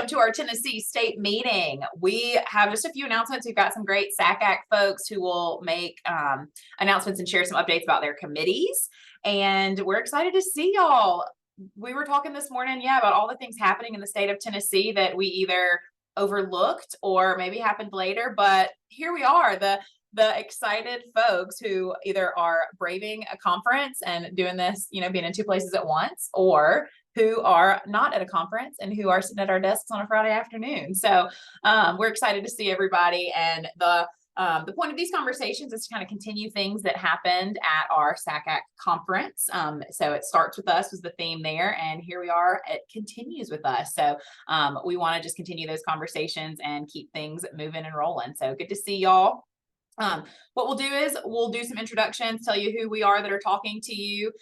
welcome to our Tennessee State meeting. We have just a few announcements. We've got some great SACAC folks who will make announcements and share some updates about their committees. And we're excited to see y'all. We were talking this morning, about all the things happening in the state of Tennessee that we either overlooked or maybe happened later. But here we are, the excited folks who either are braving a conference and doing this, being in two places at once, or who are not at a conference and who are sitting at our desks on a Friday afternoon. So we're excited to see everybody. And the point of these conversations is to kind of continue things that happened at our SACAC conference. So it starts with us was the theme there, and here we are, it continues with us. So we want to just continue those conversations and keep things moving and rolling. So good to see y'all. What we'll do is we'll do some introductions, tell you who we are that are talking to you.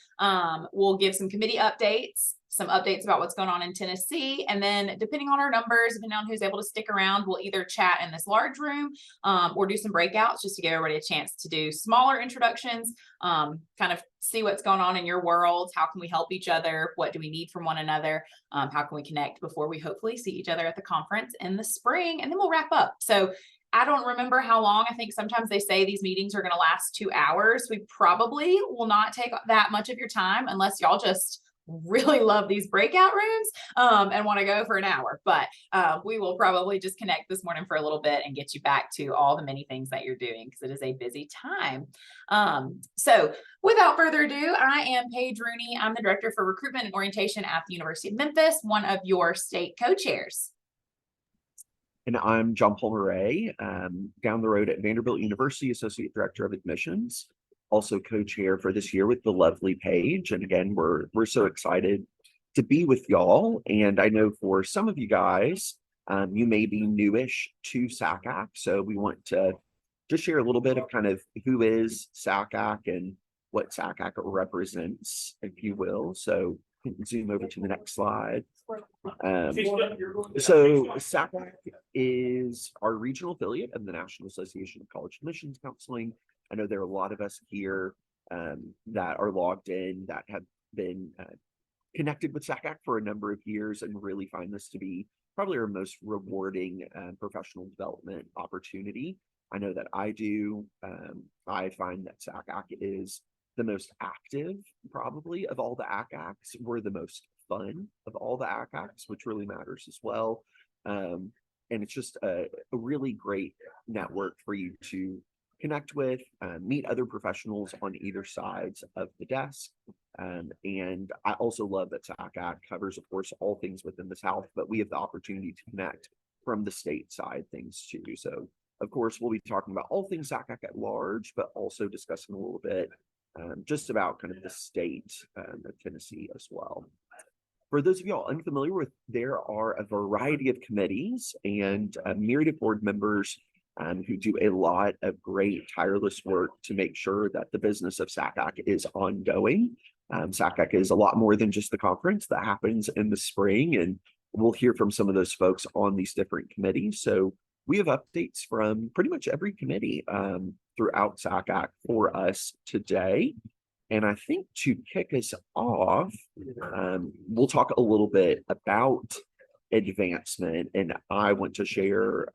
We'll give some committee updates, some updates about what's going on in Tennessee. And then depending on our numbers, depending on who's able to stick around, we'll either chat in this large room or do some breakouts just to give everybody a chance to do smaller introductions, kind of see what's going on in your world. How can we help each other? What do we need from one another? How can we connect before we hopefully see each other at the conference in the spring? And then we'll wrap up. So I don't remember how long. I think sometimes they say these meetings are going to last 2 hours. We probably will not take that much of your time unless y'all just really love these breakout rooms and want to go for an hour. But we will probably just connect this morning for a little bit and get you back to all the many things that you're doing because it is a busy time. So without further ado, I am Paige Rooney. I'm the Director for Recruitment and Orientation at the University of Memphis, one of your state co-chairs. And I'm Palmer Rea, down the road at Vanderbilt University, Associate Director of Admissions, also co-chair for this year with the lovely Paige. And again, we're so excited to be with y'all. And I know for some of you guys, you may be newish to SACAC. So we want to just share a little bit of kind of who is SACAC and what SACAC represents, if you will. So you can zoom over to the next slide. So SACAC is our regional affiliate of the National Association of College Admissions Counseling. I know there are a lot of us here that are logged in that have been connected with SACAC for a number of years and really find this to be probably our most rewarding professional development opportunity. I know that I do. I find that SACAC is the most active, probably, of all the ACACs. We're the most fun of all the ACACs, which really matters as well. And it's just a really great network for you to connect with, meet other professionals on either sides of the desk. And I also love that SACAC covers, of course, all things within the South, but we have the opportunity to connect from the state side things too. So, of course, we'll be talking about all things SACAC at large, but also discussing a little bit just about kind of the state of Tennessee as well. For those of y'all unfamiliar with, there are a variety of committees and a myriad of board members who do a lot of great, tireless work to make sure that the business of SACAC is ongoing. SACAC is a lot more than just the conference that happens in the spring, and we'll hear from some of those folks on these different committees. So we have updates from pretty much every committee throughout SACAC for us today. And I think to kick us off, we'll talk a little bit about advancement. And I want to share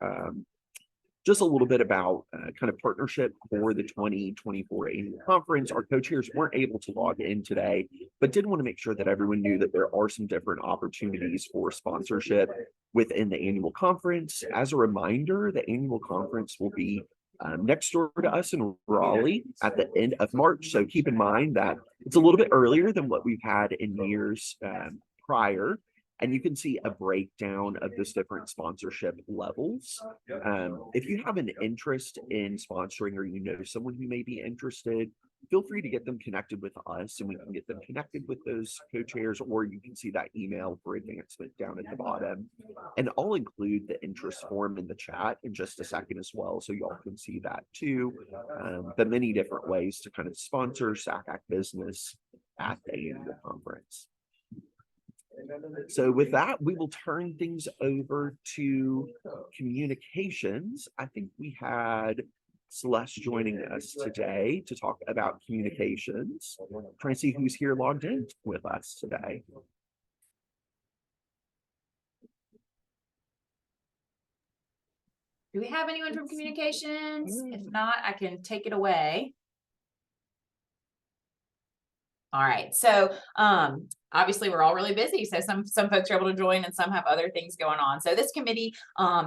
just a little bit about kind of partnership for the 2024 annual conference. Our co-chairs weren't able to log in today, but did want to make sure that everyone knew that there are some different opportunities for sponsorship within the annual conference. As a reminder, the annual conference will be next door to us in Raleigh at the end of March. So keep in mind that it's a little bit earlier than what we've had in years prior. And you can see a breakdown of those different sponsorship levels. If you have an interest in sponsoring or you know someone who may be interested, feel free to get them connected with us and we can get them connected with those co-chairs, or you can see that email for advancement down at the bottom. And I'll include the interest form in the chat in just a second as well, so y'all can see that too. The many different ways to kind of sponsor SACAC business at the annual conference. So with that, we will turn things over to communications. I think we had Celeste joining us today to talk about communications. Trying to see who's here logged in with us today. Do we have anyone from Let's see. communications? If not, I can take it away. All right. So obviously we're all really busy. So some folks are able to join and some have other things going on. So this committee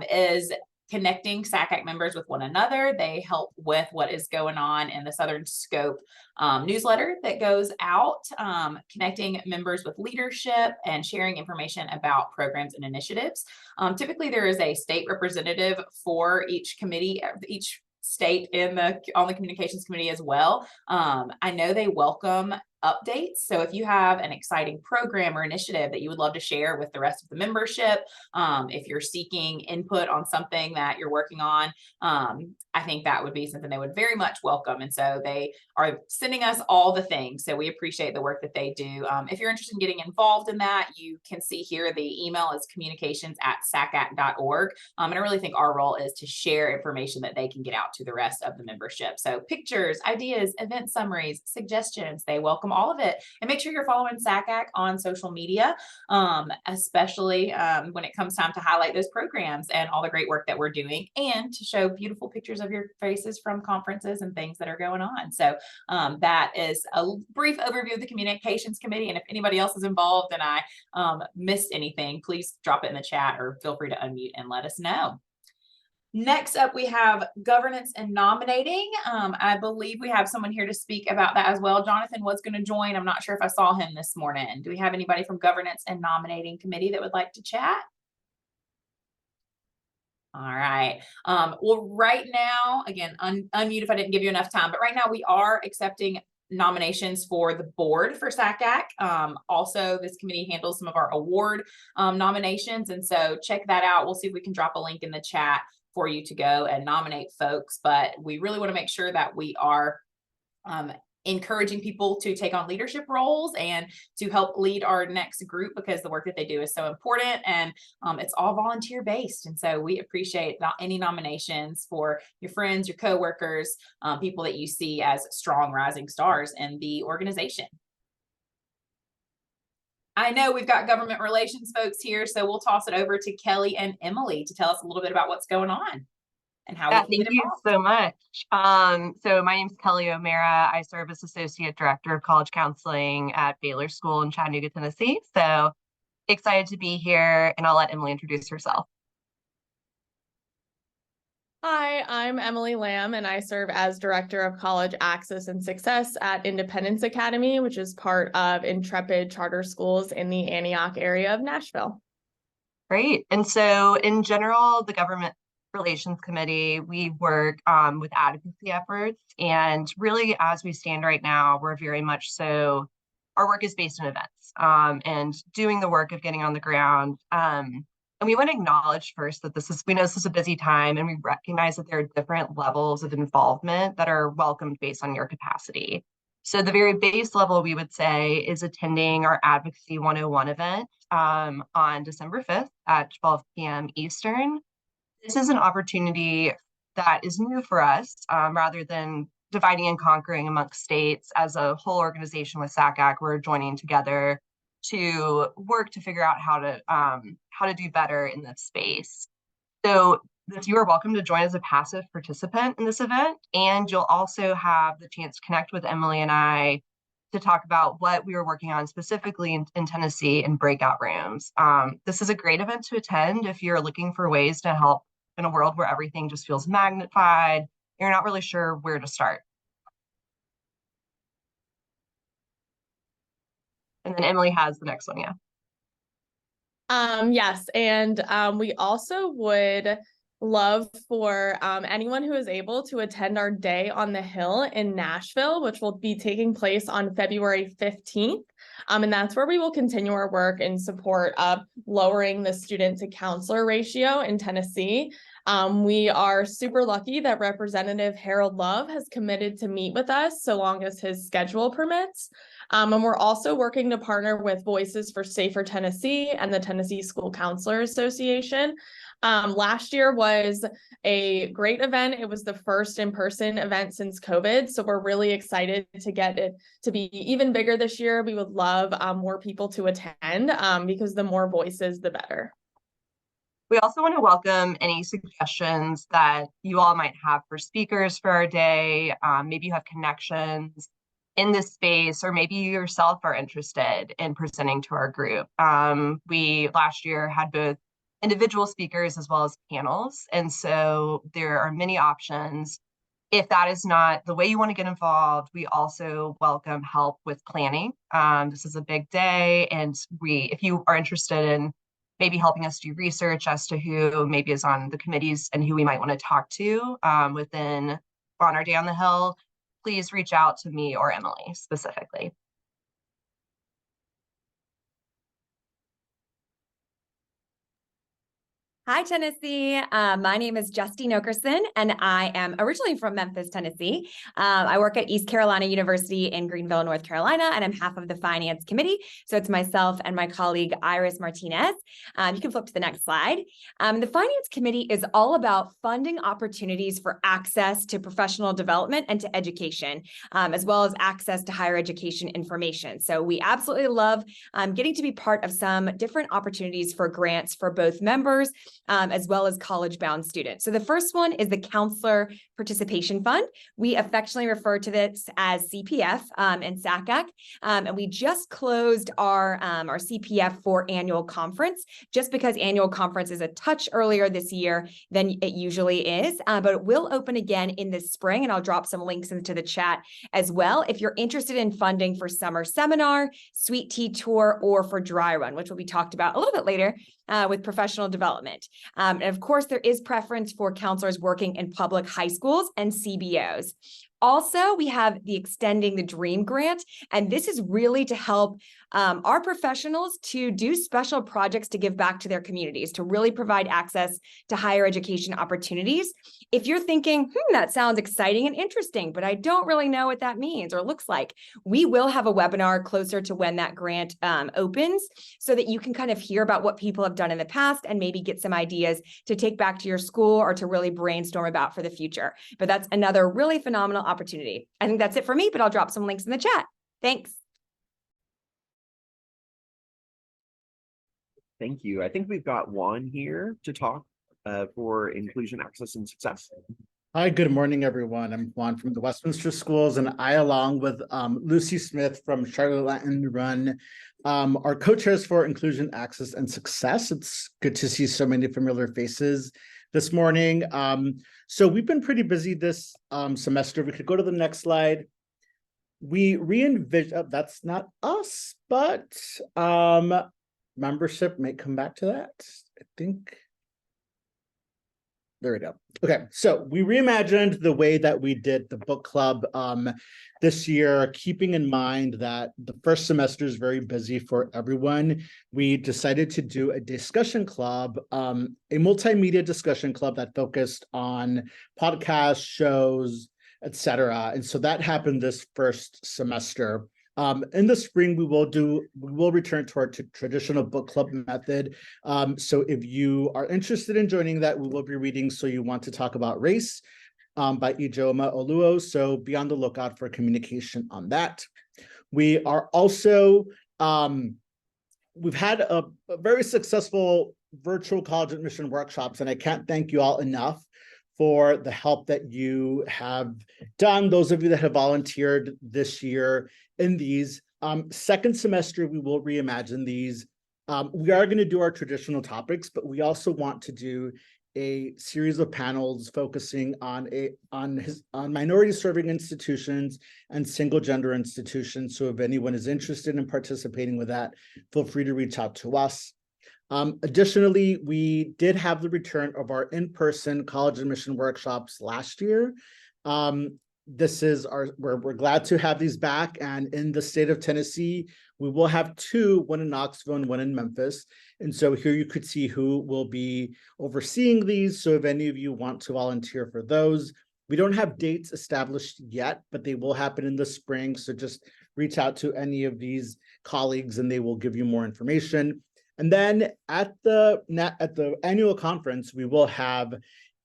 is connecting SACAC members with one another. They help with what is going on in the Southern Scope newsletter that goes out, connecting members with leadership and sharing information about programs and initiatives. Typically there is a state representative for each committee, each state on the communications committee as well. I know they welcome updates. So if you have an exciting program or initiative that you would love to share with the rest of the membership, if you're seeking input on something that you're working on, I think that would be something they would very much welcome. And so they are sending us all the things. So we appreciate the work that they do. If you're interested in getting involved in that, you can see here the email is communications@sacac.org. And I really think our role is to share information that they can get out to the rest of the membership. So pictures, ideas, event summaries, suggestions, they welcome all of it. And make sure you're following SACAC on social media, especially when it comes time to highlight those programs and all the great work that we're doing, and to show beautiful pictures of your faces from conferences and things that are going on. So that is a brief overview of the communications committee. And if anybody else is involved and I missed anything, please drop it in the chat or feel free to unmute and let us know. Next up, we have governance and nominating. I believe we have someone here to speak about that as well. Jonathan was going to join. I'm not sure if I saw him this morning. Do we have anybody from governance and nominating committee that would like to chat? All right. Well, right now, again, unmute if I didn't give you enough time, but right now we are accepting nominations for the board for SACAC. Also, this committee handles some of our award nominations. And so check that out. We'll see if we can drop a link in the chat for you to go and nominate folks. But we really want to make sure that we are encouraging people to take on leadership roles and to help lead our next group, because the work that they do is so important, and it's all volunteer based. And so we appreciate any nominations for your friends, your coworkers, people that you see as strong rising stars in the organization. I know we've got government relations folks here, so we'll toss it over to Kelly and Emily to tell us a little bit about what's going on and how we can Thank you so much. So my name is Kelly O'Mara. I serve as Associate Director of College Counseling at Baylor School in Chattanooga, Tennessee. So excited to be here, and I'll let Emily introduce herself. Hi, I'm Emily Lamb, and I serve as Director of College Access and Success at Independence Academy, which is part of Intrepid Charter Schools in the Antioch area of Nashville. Great. And so in general, the Government Relations Committee, we work with advocacy efforts. And really, as we stand right now, we're very much so, our work is based on events and doing the work of getting on the ground. And we want to acknowledge first that we know this is a busy time, and we recognize that there are different levels of involvement that are welcomed based on your capacity. So the very base level, we would say, is attending our Advocacy 101 event on December 5th at 12 p.m. Eastern. This is an opportunity that is new for us, rather than dividing and conquering amongst states. As a whole organization with SACAC, we're joining together to work to figure out how to do better in this space. So you are welcome to join as a passive participant in this event, and you'll also have the chance to connect with Emily and I to talk about what we were working on specifically in Tennessee in breakout rooms. This is a great event to attend if you're looking for ways to help in a world where everything just feels magnified. You're not really sure where to start. And then Emily has the next one, yeah. Yes, and we also would love for anyone who is able to attend our Day on the Hill in Nashville, which will be taking place on February 15th. And that's where we will continue our work in support of lowering the student to counselor ratio in Tennessee. We are super lucky that Representative Harold Love has committed to meet with us so long as his schedule permits. And we're also working to partner with Voices for Safer Tennessee and the Tennessee School Counselor Association. Last year was a great event. It was the first in-person event since COVID. So we're really excited to get it to be even bigger this year. We would love more people to attend because the more voices, the better. We also want to welcome any suggestions that you all might have for speakers for our day. Maybe you have connections in this space, or maybe you yourself are interested in presenting to our group. We last year had both individual speakers as well as panels, and so there are many options. If that is not the way you want to get involved, we also welcome help with planning. This is a big day, and if you are interested in maybe helping us do research as to who maybe is on the committees and who we might want to talk to on our day on the Hill, please reach out to me or Emily specifically. Hi, Tennessee. My name is Justine Okerson, and I am originally from Memphis, Tennessee. I work at East Carolina University in Greenville, North Carolina, and I'm half of the finance committee. So it's myself and my colleague, Iris Martinez. You can flip to the next slide. The finance committee is all about funding opportunities for access to professional development and to education, as well as access to higher education information. So we absolutely love getting to be part of some different opportunities for grants for both members as well as college-bound students. So the first one is the Counselor Participation Fund. We affectionately refer to this as CPF and SACAC. And we just closed our CPF for annual conference, just because annual conference is a touch earlier this year than it usually is. But it will open again in the spring, and I'll drop some links into the chat as well if you're interested in funding for summer seminar, sweet tea tour, or for dry run, which will be talked about a little bit later with professional development. And of course, there is preference for counselors working in public high schools and CBOs. Also, we have the Extending the Dream grant, and this is really to help our professionals to do special projects to give back to their communities, to really provide access to higher education opportunities. If you're thinking, that sounds exciting and interesting, but I don't really know what that means or looks like, we will have a webinar closer to when that grant opens, so that you can kind of hear about what people have done in the past and maybe get some ideas to take back to your school or to really brainstorm about for the future. But that's another really phenomenal opportunity. I think that's it for me, but I'll drop some links in the chat. Thanks. Thank you. I think we've got Juan here to talk for inclusion, access, and success. Hi, good morning, everyone. I'm Juan from the Westminster Schools, and I, along with Lucy Smith from Charlotte Latin Run, are co-chairs for Inclusion, Access, and Success. It's good to see so many familiar faces this morning. So we've been pretty busy this semester. We could go to the next slide. We re-envision, that's not us, but membership may come back to that, I think. There we go. Okay, so we reimagined the way that we did the book club this year, keeping in mind that the first semester is very busy for everyone. We decided to do a discussion club, a multimedia discussion club that focused on podcasts, shows, etc. And so that happened this first semester. In the spring, we will return to our traditional book club method. So if you are interested in joining that, we will be reading So You Want to Talk About Race by Ijoma Oluo. So be on the lookout for communication on that. We are also, we've had a very successful virtual college admission workshops, and I can't thank you all enough for the help that you have done, those of you that have volunteered this year in these. Second semester, we will reimagine these. We are going to do our traditional topics, but we also want to do a series of panels focusing on minority serving institutions and single gender institutions. So if anyone is interested in participating with that, feel free to reach out to us. Additionally, we did have the return of our in-person college admission workshops last year. We're glad to have these back, and in the state of Tennessee, we will have two, one in Knoxville and one in Memphis. And so here you could see who will be overseeing these. So if any of you want to volunteer for those, we don't have dates established yet, but they will happen in the spring. So just reach out to any of these colleagues and they will give you more information. And then at the annual conference, we will have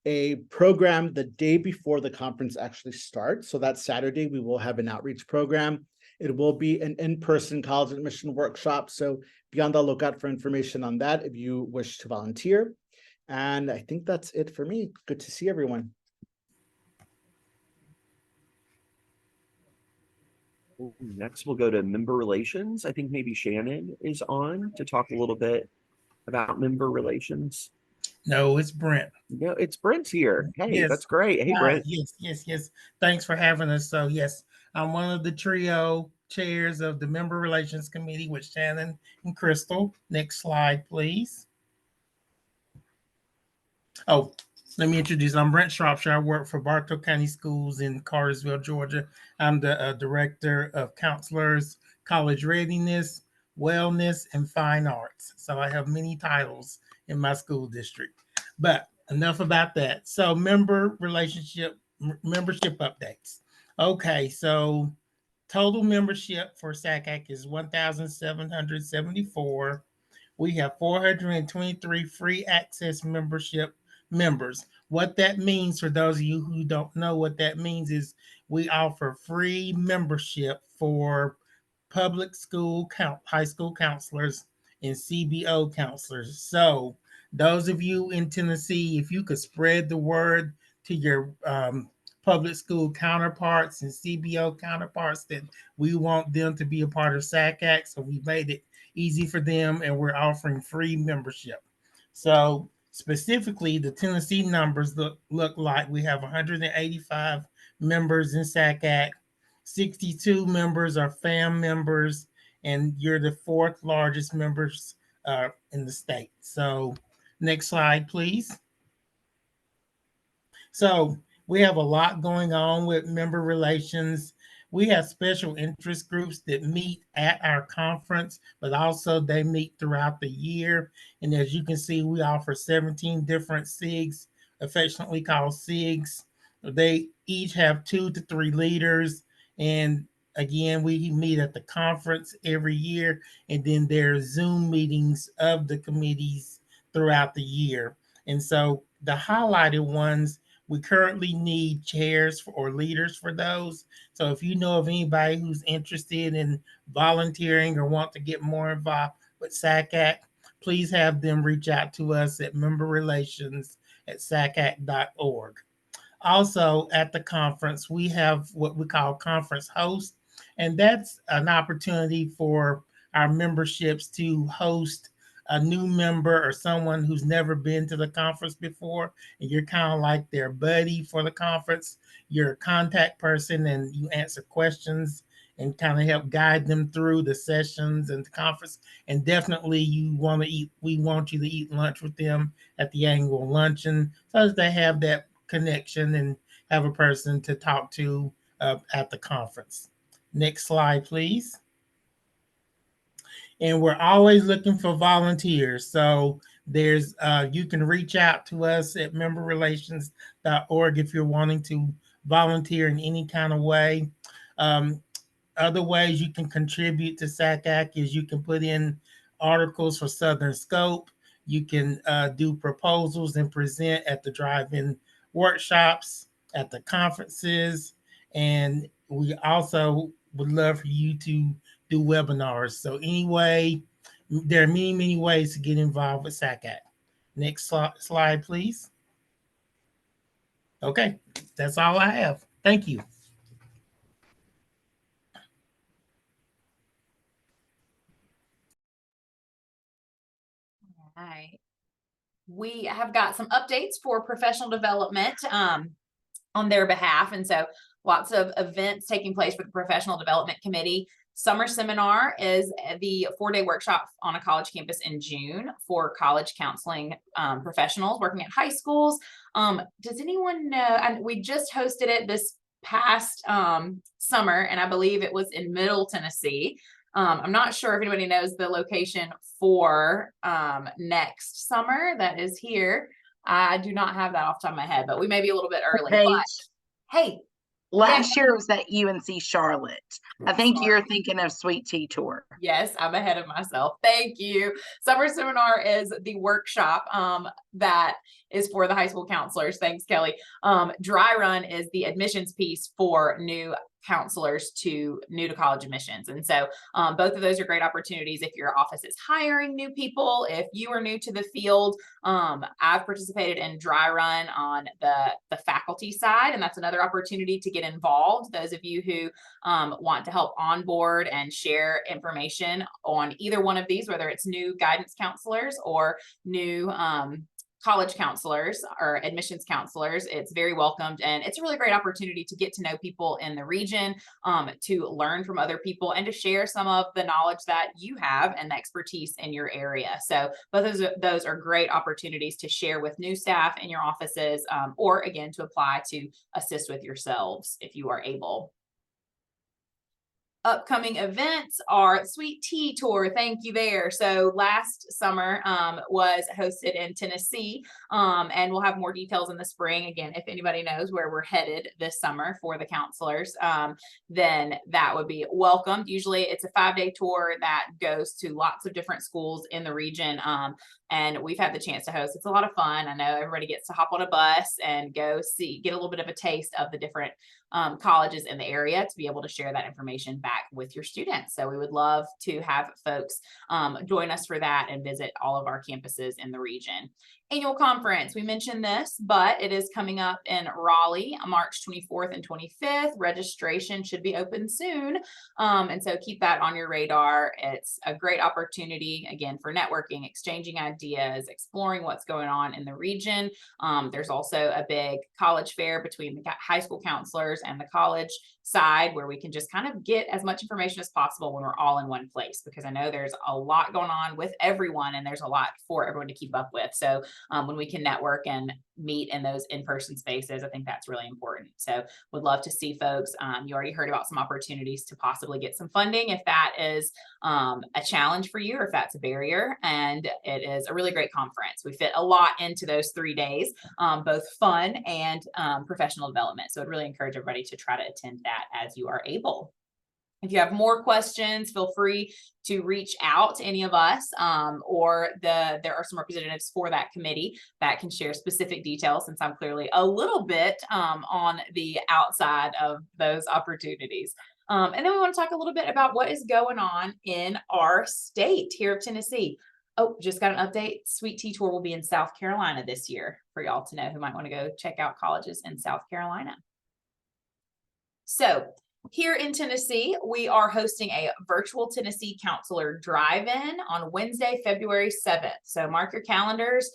a program the day before the conference actually starts. So that Saturday, we will have an outreach program. It will be an in-person college admission workshop. So be on the lookout for information on that if you wish to volunteer. And I think that's it for me. Good to see everyone. Next, we'll go to member relations. I think maybe Shannon is on to talk a little bit about member relations. No, it's Brent. No, it's Brent here. Hey, Yes. that's great. Hey, Brent. Yes. Thanks for having us. So yes, I'm one of the trio chairs of the Member Relations Committee with Shannon and Crystal. Next slide, please. Oh, let me introduce. I'm Brent Shropshire. I work for Bartow County Schools in Cartersville, Georgia. I'm the director of counselors, college readiness, wellness, and fine arts. So I have many titles in my school district. But enough about that. So membership updates. Okay, so total membership for SACAC is 1,774. We have 423 free access membership members. What that means, for those of you who don't know what that means, is we offer free membership for public school high school counselors and CBO counselors. So those of you in Tennessee, if you could spread the word to your public school counterparts and CBO counterparts that we want them to be a part of SACAC, so we made it easy for them, and we're offering free membership. So specifically, the Tennessee numbers look like we have 185 members in SACAC, 62 members are FAM members, and you're the fourth largest members in the state. So next slide, please. So we have a lot going on with member relations. We have special interest groups that meet at our conference, but also they meet throughout the year. And as you can see, we offer 17 different SIGs, affectionately called SIGs. They each have 2 to 3 leaders. And again, we meet at the conference every year. And then there's Zoom meetings of the committees throughout the year. And so the highlighted ones, we currently need chairs or leaders for those. So if you know of anybody who's interested in volunteering or want to get more involved with SACAC, please have them reach out to us at memberrelations@sacac.org. Also, at the conference, we have what we call conference host, and that's an opportunity for our memberships to host a new member or someone who's never been to the conference before, and you're kind of like their buddy for the conference. You're a contact person, and you answer questions and kind of help guide them through the sessions and the conference. And definitely we want you to eat lunch with them at the annual luncheon so that they have that connection and have a person to talk to at the conference. Next slide, please. And we're always looking for volunteers. So there's you can reach out to us at memberrelations.org if you're wanting to volunteer in any kind of way. Other ways you can contribute to SACAC is you can put in articles for Southern Scope. You can do proposals and present at the drive-in workshops, at the conferences, and we also would love for you to do webinars. So anyway, there are many, many ways to get involved with SACAC. Next slide, please. Okay, that's all I have. Thank you. All right. We have got some updates for professional development on their behalf. And so lots of events taking place for the Professional Development Committee. Summer Seminar is the 4-day workshop on a college campus in June for college counseling professionals working at high schools. Does anyone know? And we just hosted it this past summer, and I believe it was in Middle Tennessee. I'm not sure if anybody knows the location for next summer that is here. I do not have that off the top of my head, but we may be a little bit early. Paige, but, hey, last year was at UNC Charlotte. I think you're thinking of Sweet Tea Tour. Yes, I'm ahead of myself. Thank you. Summer Seminar is the workshop that is for the high school counselors. Thanks, Kelly. Dry Run is the admissions piece for new counselors to new to college admissions. And so both of those are great opportunities if your office is hiring new people, if you are new to the field. I've participated in dry run on the faculty side, and that's another opportunity to get involved. Those of you who want to help onboard and share information on either one of these, whether it's new guidance counselors or new college counselors or admissions counselors, it's very welcomed. And it's a really great opportunity to get to know people in the region, to learn from other people, and to share some of the knowledge that you have and the expertise in your area. So both of those are great opportunities to share with new staff in your offices, or again, to apply to assist with yourselves if you are able. Upcoming events are Sweet Tea Tour. Thank you there. So last summer was hosted in Tennessee, and we'll have more details in the spring. Again, if anybody knows where we're headed this summer for the counselors, then that would be welcomed. Usually it's a 5-day tour that goes to lots of different schools in the region. And we've had the chance to host. It's a lot of fun. I know everybody gets to hop on a bus and go get a little bit of a taste of the different colleges in the area to be able to share that information back with your students. So we would love to have folks join us for that and visit all of our campuses in the region. Annual conference, we mentioned this, but it is coming up in Raleigh, March 24th and 25th. Registration should be open soon. And so keep that on your radar. It's a great opportunity, again, for networking, exchanging ideas, exploring what's going on in the region. There's also a big college fair between the high school counselors and the college side, where we can just kind of get as much information as possible when we're all in one place, because I know there's a lot going on with everyone and there's a lot for everyone to keep up with. So when we can network and meet in those in-person spaces, I think that's really important. So would love to see folks. You already heard about some opportunities to possibly get some funding if that is a challenge for you, or if that's a barrier. And it is a really great conference. We fit a lot into those 3 days, both fun and professional development. So I'd really encourage everybody to try to attend that as you are able. If you have more questions, feel free to reach out to any of us, or there are some representatives for that committee that can share specific details, since I'm clearly a little bit on the outside of those opportunities. And then we want to talk a little bit about what is going on in our state here of Tennessee. Oh, just got an update. Sweet Tea Tour will be in South Carolina this year, for y'all to know who might want to go check out colleges in South Carolina. So here in Tennessee, we are hosting a virtual Tennessee Counselor Drive-In on Wednesday, February 7th. So mark your calendars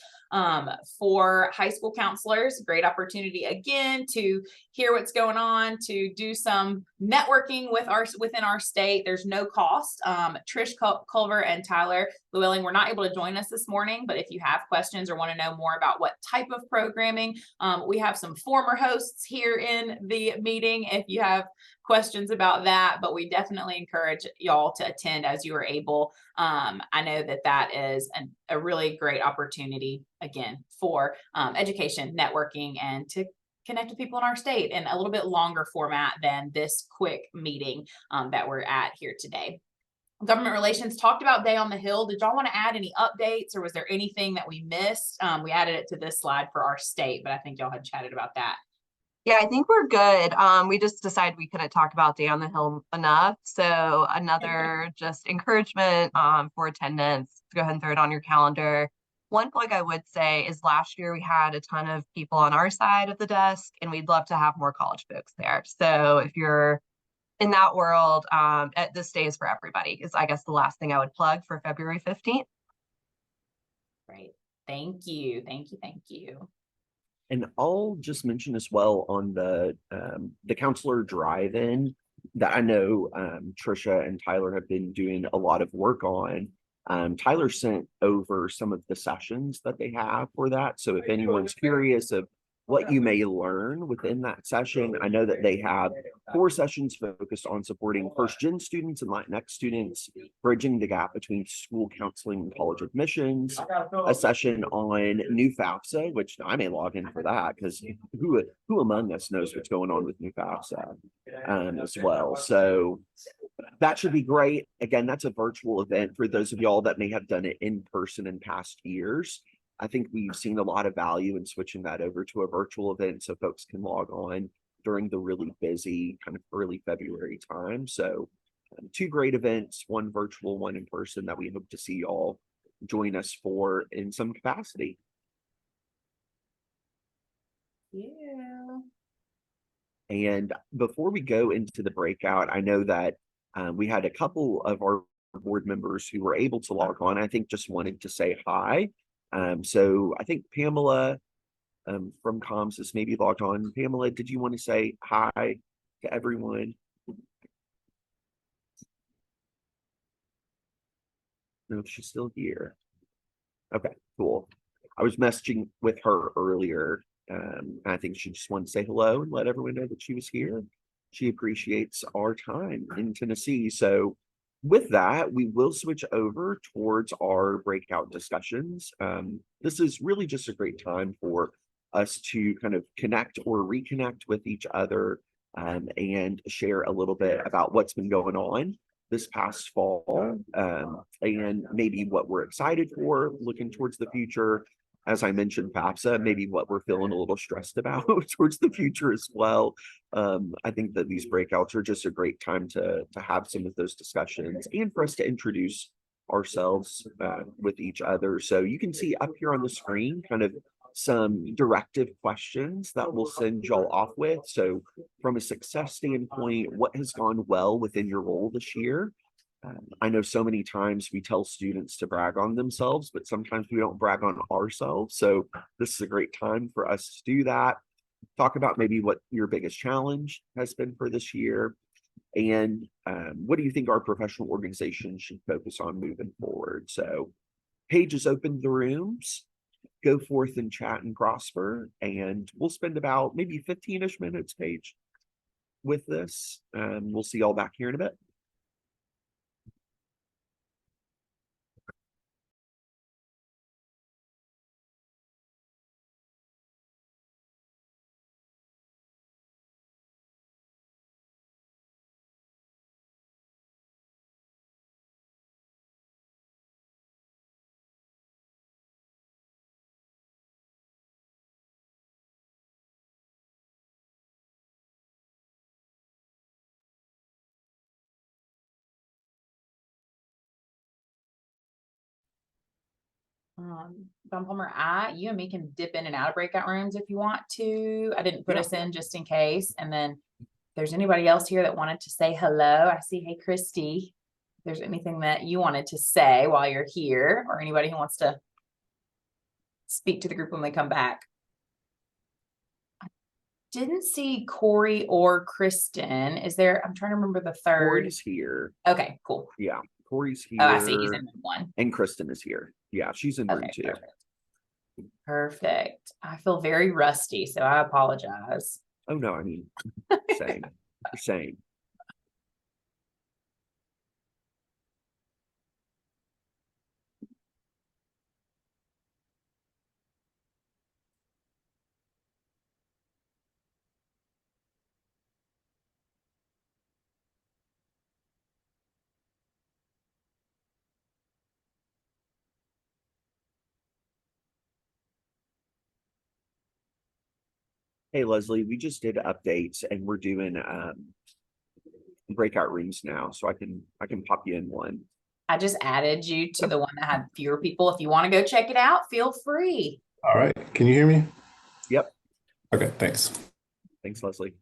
for high school counselors. Great opportunity again to hear what's going on, to do some networking within our state. There's no cost. Trish Culver and Tyler Llewellyn were not able to join us this morning, but if you have questions or want to know more about what type of programming, we have some former hosts here in the meeting if you have questions about that, but we definitely encourage y'all to attend as you are able. I know that is a really great opportunity, again, for education, networking, and to connect with people in our state in a little bit longer format than this quick meeting that we're at here today. Government relations, talked about Day on the Hill. Did y'all want to add any updates, or was there anything that we missed? We added it to this slide for our state, but I think y'all had chatted about that. Yeah, I think we're good. We just decided we couldn't talk about Day on the Hill enough. So another just encouragement for attendance, to go ahead and throw it on your calendar. One plug I would say is last year we had a ton of people on our side of the desk, and we'd love to have more college folks there. So if you're in that world, this day is for everybody, is I guess the last thing I would plug for February 15th. Great. Thank you. Thank you. Thank you. And I'll just mention as well on the counselor drive-in that I know Trisha and Tyler have been doing a lot of work on. Tyler sent over some of the sessions that they have for that. So if anyone's curious of what you may learn within that session, I know that they have 4 sessions focused on supporting first-gen students and Latinx students, bridging the gap between school counseling and college admissions, a session on new FAFSA, which I may log in for that, because who among us knows what's going on with new FAFSA as well. So that should be great. Again, that's a virtual event for those of y'all that may have done it in person in past years. I think we've seen a lot of value in switching that over to a virtual event so folks can log on during the really busy kind of early February time. So two great events, one virtual, one in person, that we hope to see y'all join us for in some capacity. Yeah. And before we go into the breakout, I know that we had a couple of our board members who were able to log on. I think just wanted to say hi. So I think Pamela from comms is maybe logged on. Pamela, did you want to say hi to everyone? No, if she's still here. Okay, cool. I was messaging with her earlier. I think she just wanted to say hello and let everyone know that she was here. She appreciates our time in Tennessee. So with that, we will switch over towards our breakout discussions. This is really just a great time for us to kind of connect or reconnect with each other and share a little bit about what's been going on this past fall and maybe what we're excited for looking towards the future. As I mentioned, FAFSA, maybe what we're feeling a little stressed about towards the future as well. I think that these breakouts are just a great time to have some of those discussions and for us to introduce ourselves with each other. So you can see up here on the screen kind of some directive questions that we'll send y'all off with. So from a success standpoint, what has gone well within your role this year? I know so many times we tell students to brag on themselves, but sometimes we don't brag on ourselves. So this is a great time for us to do that. Talk about maybe what your biggest challenge has been for this year. And what do you think our professional organization should focus on moving forward? So Paige has opened the rooms. Go forth and chat and prosper. And we'll spend about maybe 15-ish minutes, Paige, with this. We'll see y'all back here in a bit. Don Palmer, you and me can dip in and out of breakout rooms if you want to. I didn't put us in just in case. And then if there's anybody else here that wanted to say hello, I see, hey, Christy, if there's anything that you wanted to say while you're here, or anybody who wants to speak to the group when they come back. I didn't see Corey or Kristen. Is there, I'm trying to remember the third. Corey's here. Okay, cool. Yeah, Corey's here. Oh, I see, he's in one. And Kristen is here. Yeah, she's in room two. Perfect. I feel very rusty, so I apologize. Oh no, I mean, same. Same. Hey Leslie, we just did updates and we're doing breakout rooms now, so I can pop you in one. I just added you to the one that had fewer people. If you want to go check it out, feel free. All right. Can you hear me? Yep. Okay, thanks. Thanks, Leslie.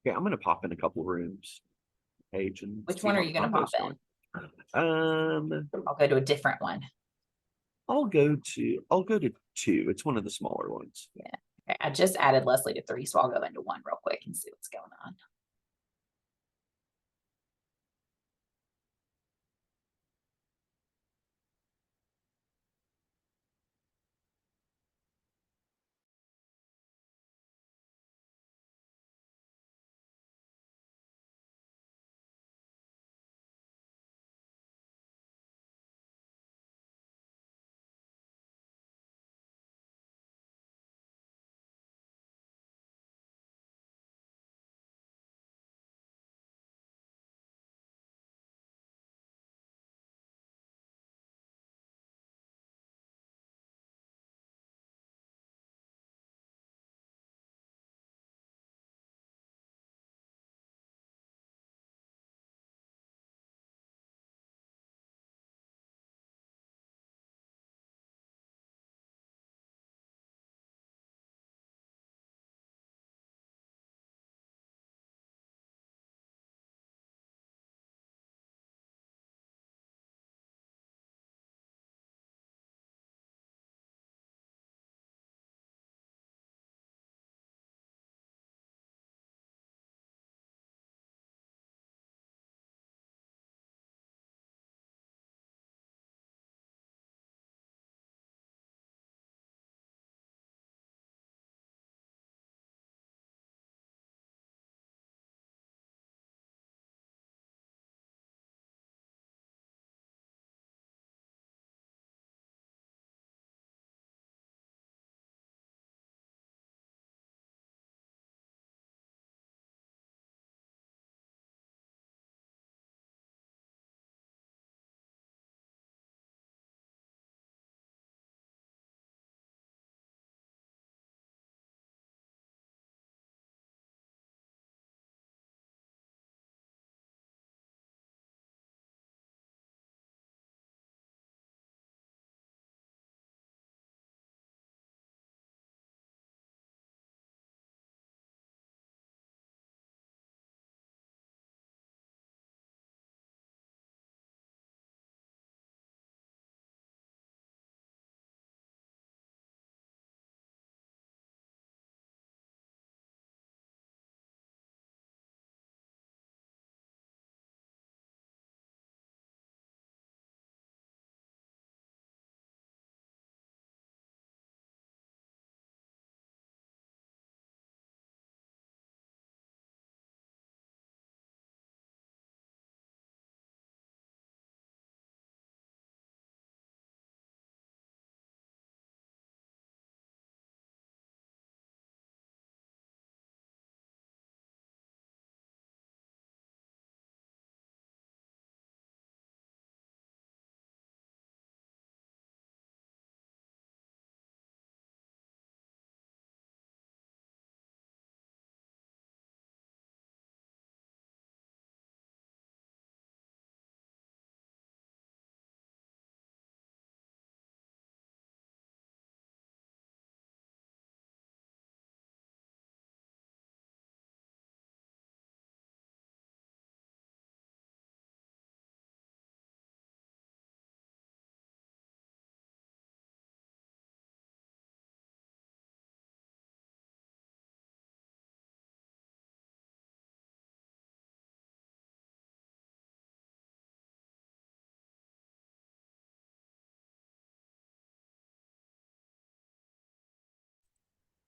Okay, I'm gonna pop in a couple rooms. Paige, and Which see one how are the you gonna pop combo's in? going. I'll go to a different one. I'll go to two. It's one of the smaller ones. Yeah. Okay. I just added Leslie to 3, so I'll go into 1 real quick and see what's going on.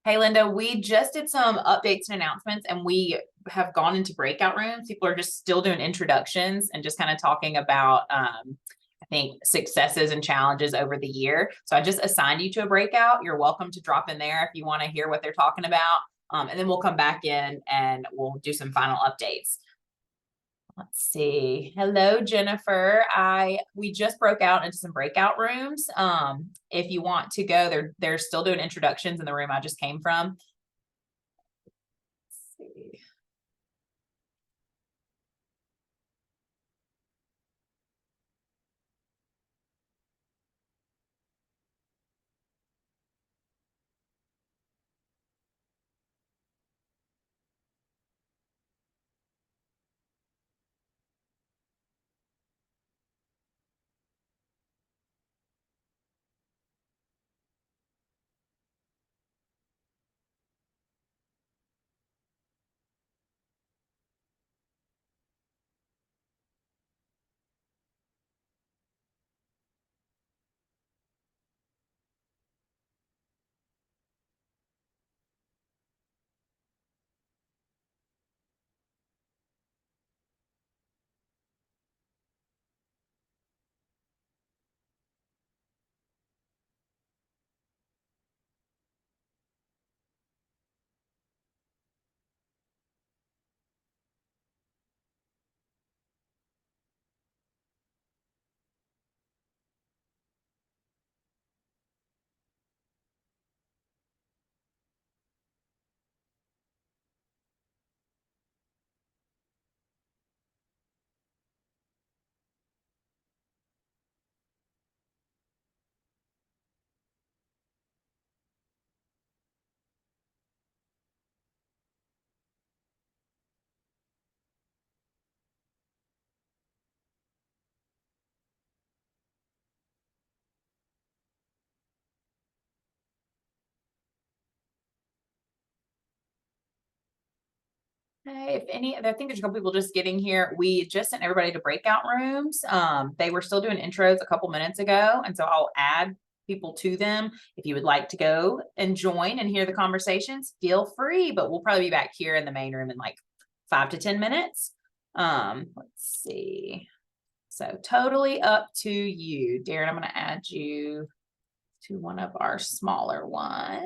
Hey, Linda, we just did some updates and announcements, and we have gone into breakout rooms. People are just still doing introductions and just kind of talking about, I think, successes and challenges over the year. So I just assigned you to a breakout. You're welcome to drop in there if you want to hear what they're talking about. And then we'll come back in and we'll do some final updates. Let's see. Hello, Jennifer. We just broke out into some breakout rooms. If you want to go, they're still doing introductions in the room I just came from. Let's see. Hey, I think there's a couple people just getting here. We just sent everybody to breakout rooms. They were still doing intros a couple minutes ago, and so I'll add people to them. If you would like to go and join and hear the conversations, feel free, but we'll probably be back here in the main room in like 5 to 10 minutes. Let's see. So totally up to you. Darren, I'm going to add you to one of our smaller ones.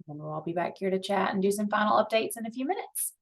And we'll all be back here to chat and do some final updates in a few minutes.